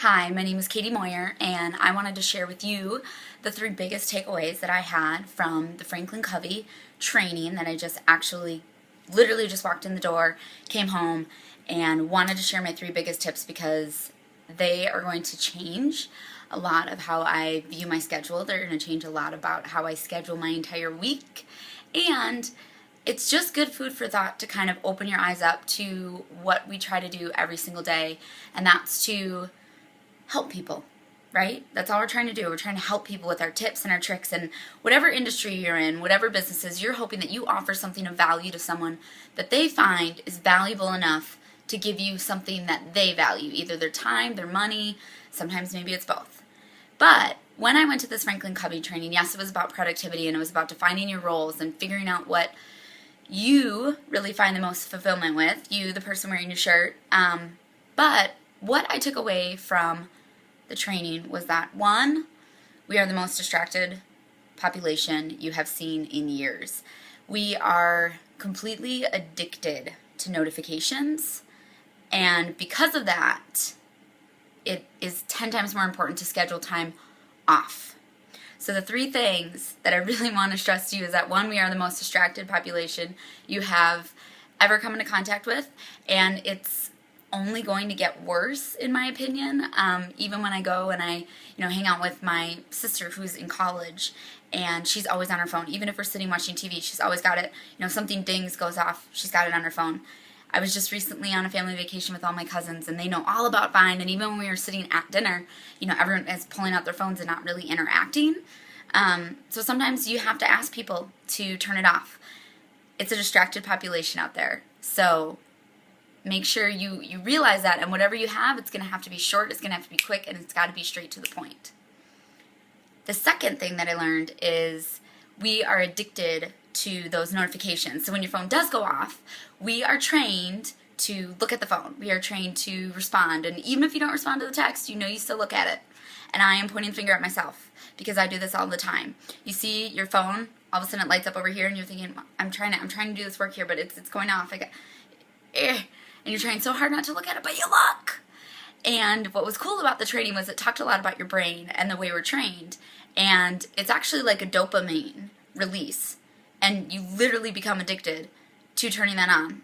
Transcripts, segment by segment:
Hi, my name is Kjmeuer, and I wanted to share with you the 3 biggest takeaways that I had from the FranklinCovey training that I just literally just walked in the door, came home, and wanted to share my 3 biggest tips because they are going to change a lot of how I view my schedule. They're going to change a lot about how I schedule my entire week, and it's just good food for thought to kind of open your eyes up to what we try to do every single day, and that's to help people, right? That's all we're trying to do. We're trying to help people with our tips and our tricks, and whatever industry you're in, whatever businesses, you're hoping that you offer something of value to someone that they find is valuable enough to give you something that they value, either their time, their money, sometimes maybe it's both. But when I went to this FranklinCovey training, yes, it was about productivity and it was about defining your roles and figuring out what you really find the most fulfillment with, you, the person wearing your shirt. But what I took away from the training was that, 1, we are the most distracted population you have seen in years. We are completely addicted to notifications, and because of that, it is 10 times more important to schedule time off. So the 3 things that I really want to stress to you is that, 1, we are the most distracted population you have ever come into contact with, and it's only going to get worse, in my opinion. Even when I go and I hang out with my sister who's in college, and she's always on her phone. Even if we're sitting watching TV, she's always got it. Something dings, goes off, she's got it on her phone. I was just recently on a family vacation with all my cousins, and they know all about Vine, and even when we were sitting at dinner, everyone is pulling out their phones and not really interacting. So sometimes you have to ask people to turn it off. It's a distracted population out there. So make sure you realize that, and whatever you have, it's going to have to be short, it's going to have to be quick, and it's got to be straight to the point. The second thing that I learned is we are addicted to those notifications. So when your phone does go off, we are trained to look at the phone. We are trained to respond, and even if you don't respond to the text, you still look at it. And I am pointing the finger at myself because I do this all the time. You see your phone, all of a sudden it lights up over here, and you're thinking, I'm trying to do this work here, but it's going off. And you're trying so hard not to look at it, but you look. And what was cool about the training was it talked a lot about your brain and the way we're trained. And it's actually like a dopamine release. And you literally become addicted to turning that on.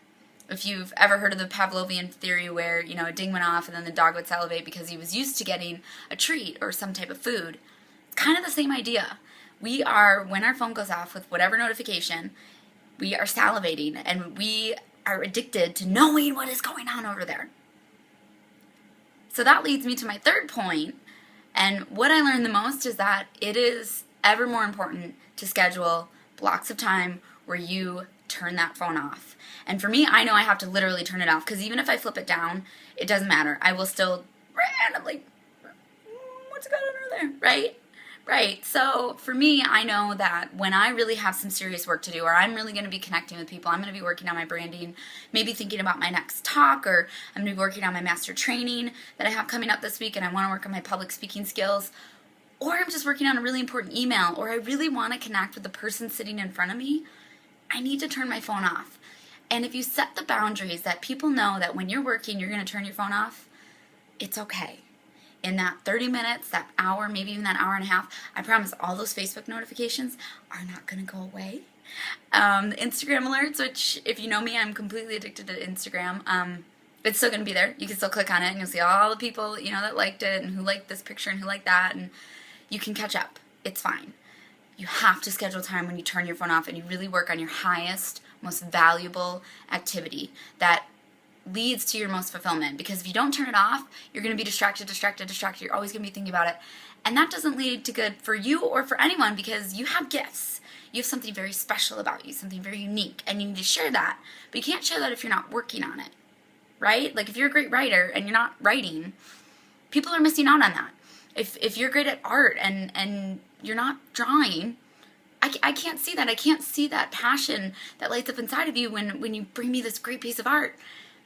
If you've ever heard of the Pavlovian theory where, a ding went off and then the dog would salivate because he was used to getting a treat or some type of food, it's kind of the same idea. When our phone goes off with whatever notification, we are salivating, and we are addicted to knowing what is going on over there. So that leads me to my 3rd point, and what I learned the most is that it is ever more important to schedule blocks of time where you turn that phone off. And for me, I know I have to literally turn it off, because even if I flip it down, it doesn't matter. I will still randomly, what's going on over there, right? Right, so for me, I know that when I really have some serious work to do, or I'm really going to be connecting with people, I'm going to be working on my branding, maybe thinking about my next talk, or I'm going to be working on my master training that I have coming up this week, and I want to work on my public speaking skills, or I'm just working on a really important email, or I really want to connect with the person sitting in front of me, I need to turn my phone off. And if you set the boundaries that people know that when you're working, you're going to turn your phone off, it's okay. In that 30 minutes, that hour, maybe even that hour and a half, I promise all those Facebook notifications are not going to go away. Instagram alerts, which if you know me, I'm completely addicted to Instagram. It's still going to be there. You can still click on it and you'll see all the people, that liked it and who liked this picture and who liked that, and you can catch up. It's fine. You have to schedule time when you turn your phone off and you really work on your highest, most valuable activity that leads to your most fulfillment, because if you don't turn it off, you're going to be distracted. You're always going to be thinking about it, and that doesn't lead to good for you or for anyone, because you have gifts. You have something very special about you, something very unique, and you need to share that, but you can't share that if you're not working on it, right? Like if you're a great writer and you're not writing, people are missing out on that. If you're great at art and you're not drawing, I can't see that. I can't see that passion that lights up inside of you when you bring me this great piece of art,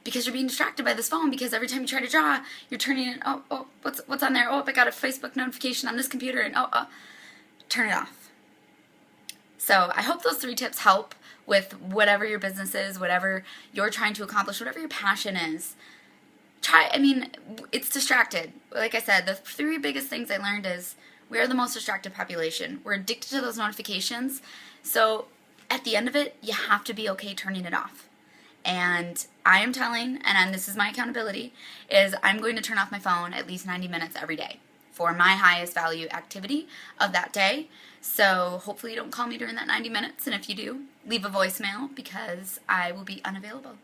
because you're being distracted by this phone, because every time you try to draw, you're turning it, what's on there? Oh, I got a Facebook notification on this computer, and turn it off. So I hope those 3 tips help with whatever your business is, whatever you're trying to accomplish, whatever your passion is. it's distracted. Like I said, the three biggest things I learned is we are the most distracted population. We're addicted to those notifications. So at the end of it, you have to be okay turning it off. And I am telling, and this is my accountability, is I'm going to turn off my phone at least 90 minutes every day for my highest value activity of that day. So hopefully you don't call me during that 90 minutes. And if you do, leave a voicemail because I will be unavailable.